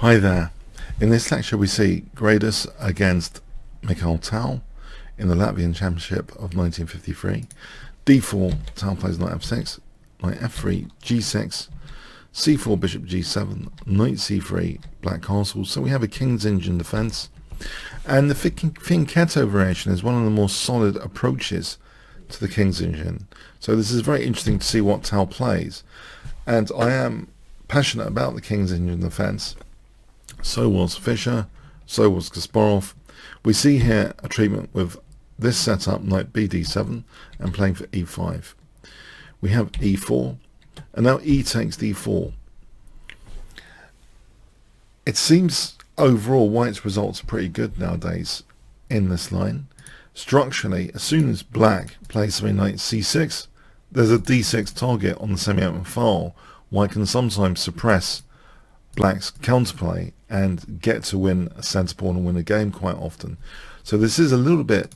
Hi there. In this lecture we see Gradus against Mikhail Tal in the Latvian Championship of 1953. d4, Tal plays knight f6, knight f3, g6, c4, bishop g7, knight c3, black castles. So we have a king's engine defense. And the Fianchetto variation is one of the more solid approaches to the king's engine. So this is very interesting to see what Tal plays. And I am passionate about the king's engine defense. So was Fischer, so was Kasparov. We see here a treatment with this setup, knight bd7, and playing for e5. We have e4, and now e takes d4. It seems overall white's results are pretty good nowadays in this line. Structurally, as soon as black plays something like c6, there's a d6 target on the semi-open file. White can sometimes suppress black's counterplay and get to win a centre pawn and win a game quite often. So this is a little bit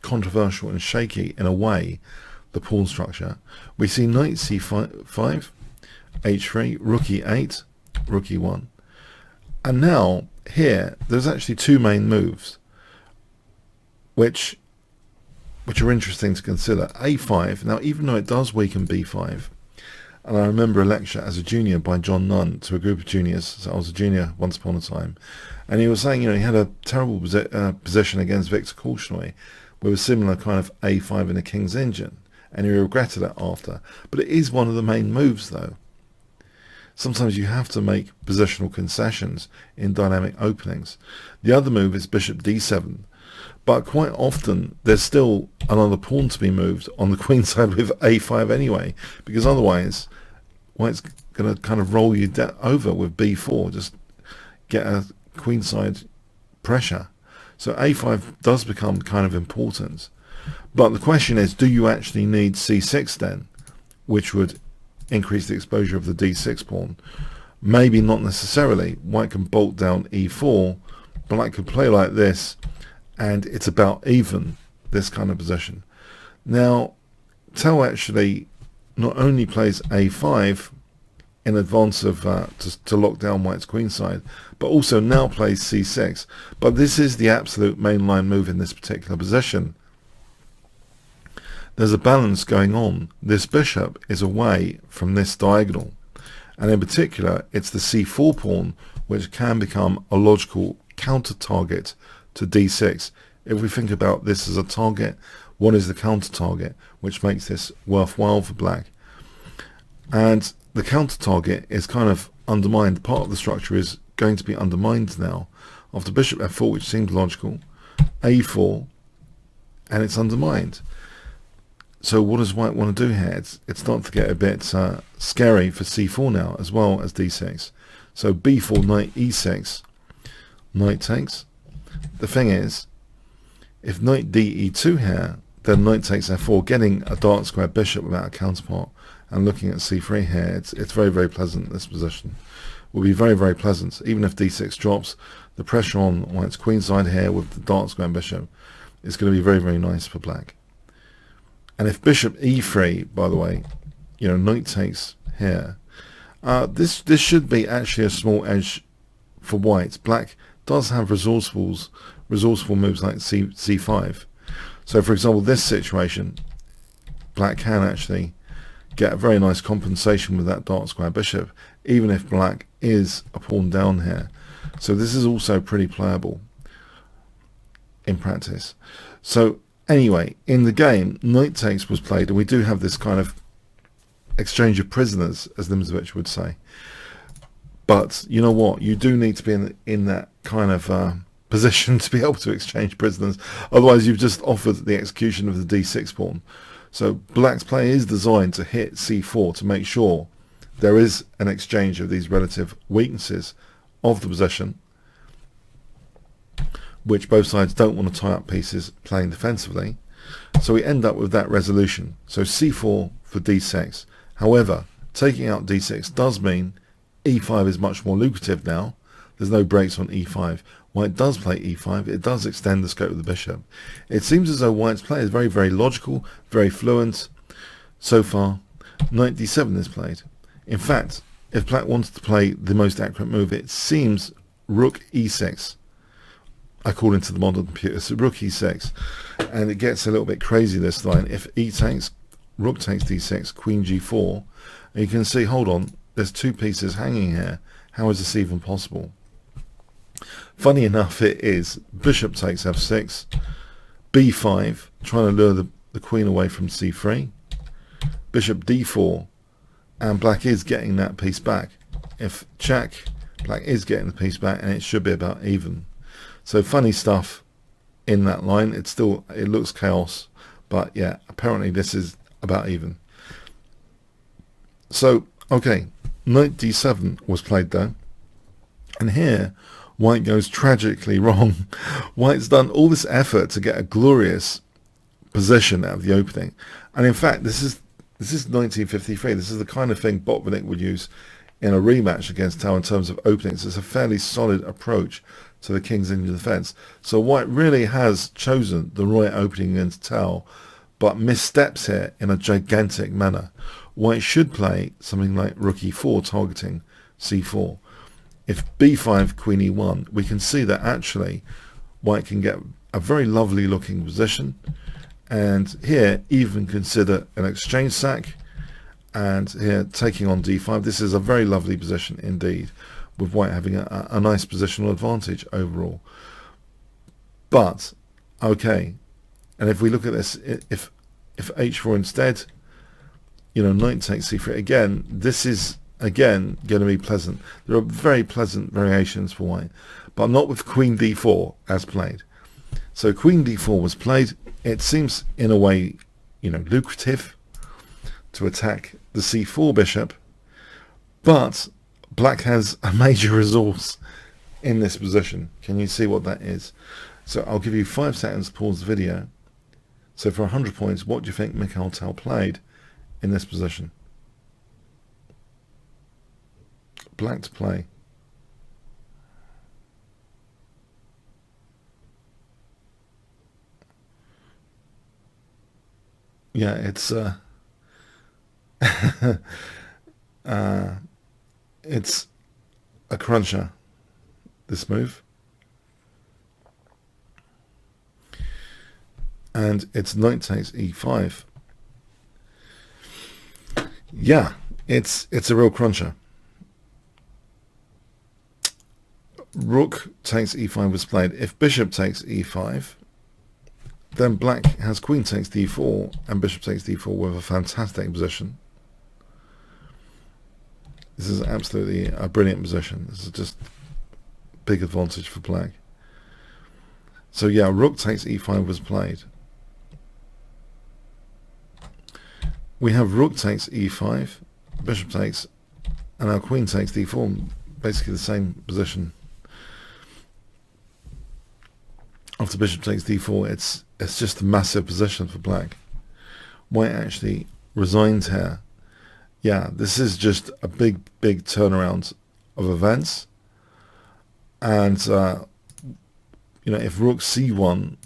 controversial and shaky in a way, the pawn structure. We see knight c5, h3, rook e8, rook e1. And now here there's actually two main moves which are interesting to consider. a5, now even though it does weaken b5, and I remember a lecture as a junior by John Nunn to a group of juniors. So I was a junior once upon a time, and he was saying, he had a terrible position against Viktor Korchnoi with a similar kind of a5 in a king's engine, and he regretted it after. But it is one of the main moves, though. Sometimes you have to make positional concessions in dynamic openings. The other move is bishop d7, but quite often there's still another pawn to be moved on the queen side with a5 anyway, because otherwise white's going to kind of roll you over with b4, just get a queenside pressure. So a5 does become kind of important. But the question is, do you actually need c6 then, which would increase the exposure of the d6 pawn? Maybe not necessarily. White can bolt down e4, but black could play like this, and it's about even, this kind of position. Now, Tal actually not only plays a5 in advance of to lock down white's queenside, but also now plays c6. But this is the absolute mainline move in this particular position. There's a balance going on. This bishop is away from this diagonal, and in particular it's the c4 pawn which can become a logical counter target to d6. If we think about this as a target, what is the counter target which makes this worthwhile for black? And the counter target is kind of undermined. Part of the structure is going to be undermined now after bishop f4, which seems logical, a4, and it's undermined. So what does white want to do here? It's starting to get a bit scary for c4 now, as well as d6. So b4, knight e6, knight takes. The thing is, if knight de2 here, then knight takes f4, getting a dark square bishop without a counterpart, and looking at c3 here, it's very, very pleasant. This position will be very, very pleasant. Even if d6 drops, the pressure on white's queenside here with the dark square bishop is going to be very, very nice for black. And if bishop e3, by the way, knight takes here, this should be actually a small edge for white. Black does have resourceful moves like c5. So for example, this situation, black can actually get a very nice compensation with that dark square bishop, even if black is a pawn down here. So this is also pretty playable in practice. So anyway, in the game, knight takes was played, and we do have this kind of exchange of prisoners, as Nekhemyevich would say. But you know what? You do need to be in that kind of position to be able to exchange prisoners. Otherwise, you've just offered the execution of the d6 pawn. So black's play is designed to hit c4 to make sure there is an exchange of these relative weaknesses of the position, which both sides don't want to tie up pieces playing defensively. So we end up with that resolution. So c4 for d6. However, taking out d6 does mean e5 is much more lucrative now. There's no breaks on e5. White does play e5. It does extend the scope of the bishop. It seems as though white's play is very, very logical, very fluent. So far, knight d7 is played. In fact, if black wants to play the most accurate move, it seems rook e6, according to the modern computer. So rook e6, and it gets a little bit crazy this line. If e takes, rook takes d6, queen g4, and you can see, hold on, there's two pieces hanging here. How is this even possible? Funny enough, it is. Bishop takes f6, b5, trying to lure the queen away from c3, bishop d4, and black is getting that piece back. If check, black is getting the piece back, and it should be about even. So funny stuff in that line. It looks chaos, but yeah, apparently this is about even. So okay, knight d7 was played there, and here white goes tragically wrong. White's done all this effort to get a glorious position out of the opening, and in fact this is 1953. This is the kind of thing Botvinnik would use in a rematch against Tal in terms of openings. It's a fairly solid approach to the King's Indian defence. So white really has chosen the right opening against Tal, but missteps here in a gigantic manner. White should play something like rook e4 targeting c4. If b5, queen e1, we can see that actually white can get a very lovely looking position, and here even consider an exchange sack, and here taking on d5. This is a very lovely position indeed, with white having a nice positional advantage overall. But okay, and if we look at this, if h4 instead, you know, knight takes c3 again, this is again going to be pleasant. There are very pleasant variations for white, but not with queen d4 as played. So queen d4 was played. It seems in a way, you know, lucrative to attack the c4 bishop, but black has a major resource in this position. Can you see what that is? So I'll give you 5 seconds to pause the video. So for 100 points, what do you think Mikhail Tal played in this position? Black to play. Yeah, it's it's a cruncher, this move, and it's knight takes e5. Yeah, it's a real cruncher. Rook takes e5 was played. If bishop takes e5, then black has queen takes d4 and bishop takes d4 with a fantastic position. This is absolutely a brilliant position. This is just big advantage for black. So yeah, rook takes e5 was played. We have rook takes e5, bishop takes, and our queen takes d4, basically the same position. After bishop takes d4, it's just a massive position for black. White actually resigns here. Yeah, this is just a big turnaround of events. And you know, if rook c1,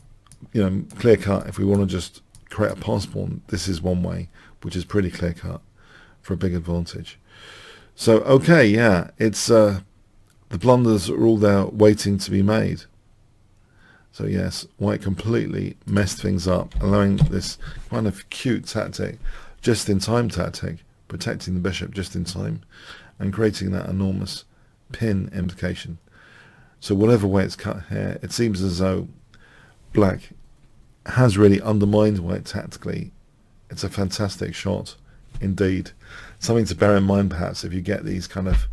you know, clear cut, if we want to just create a pass pawn, this is one way, which is pretty clear cut for a big advantage. So okay, yeah, it's the blunders are all there waiting to be made. So yes, white completely messed things up, allowing this kind of cute tactic, just-in-time tactic, protecting the bishop just in time, and creating that enormous pin implication. So whatever way it's cut here, it seems as though black has really undermined white tactically. It's a fantastic shot indeed. Something to bear in mind perhaps if you get these kind of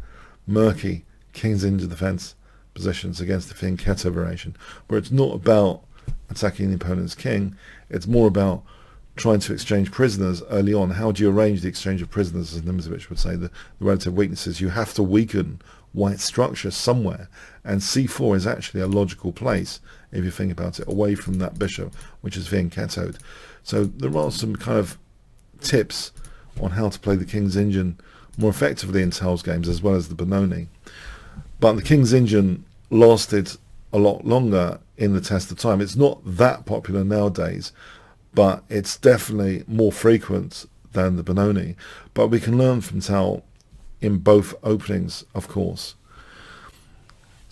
murky King's Indian defense positions against the Fianchetto variation, where it's not about attacking the opponent's king, it's more about trying to exchange prisoners early on. How do you arrange the exchange of prisoners, as Nekhemyevich would say, the relative weaknesses? You have to weaken white's structure somewhere, and c4 is actually a logical place, if you think about it, away from that bishop, which is Fianchettoed. So there are some kind of tips on how to play the King's Indian more effectively in Tal's games, as well as the Benoni. But the King's Indian lasted a lot longer in the test of time. It's not that popular nowadays, but it's definitely more frequent than the Benoni. But we can learn from Tal in both openings, of course.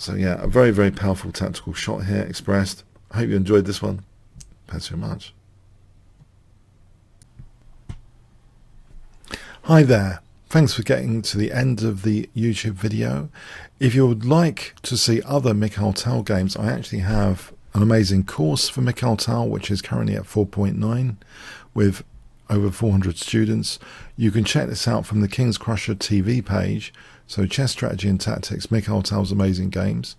So yeah, a very, very powerful tactical shot here expressed. I hope you enjoyed this one. Thanks so much. Hi there. Thanks for getting to the end of the YouTube video. If you would like to see other Mikhail Tal games, I actually have an amazing course for Mikhail Tal, which is currently at 4.9 with over 400 students. You can check this out from the Kingscrusher TV page. So Chess Strategy and Tactics, Mikhail Tal's amazing games.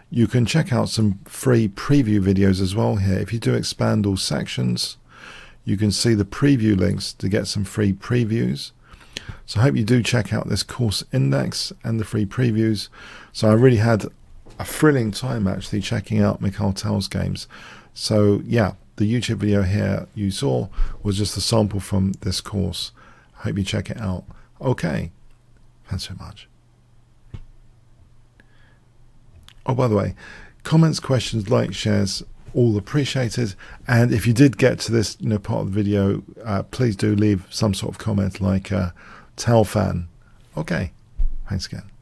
You can check out some free preview videos as well here. If you do expand all sections, you can see the preview links to get some free previews. So I hope you do check out this course index and the free previews. So I really had a thrilling time actually checking out Mikhail Tal's games. So yeah, the YouTube video here you saw was just a sample from this course. I hope you check it out. Okay, thanks so much. Oh, by the way, comments, questions, likes, shares, all appreciated. And if you did get to this part of the video, please do leave some sort of comment like Tal fan. Okay, thanks again.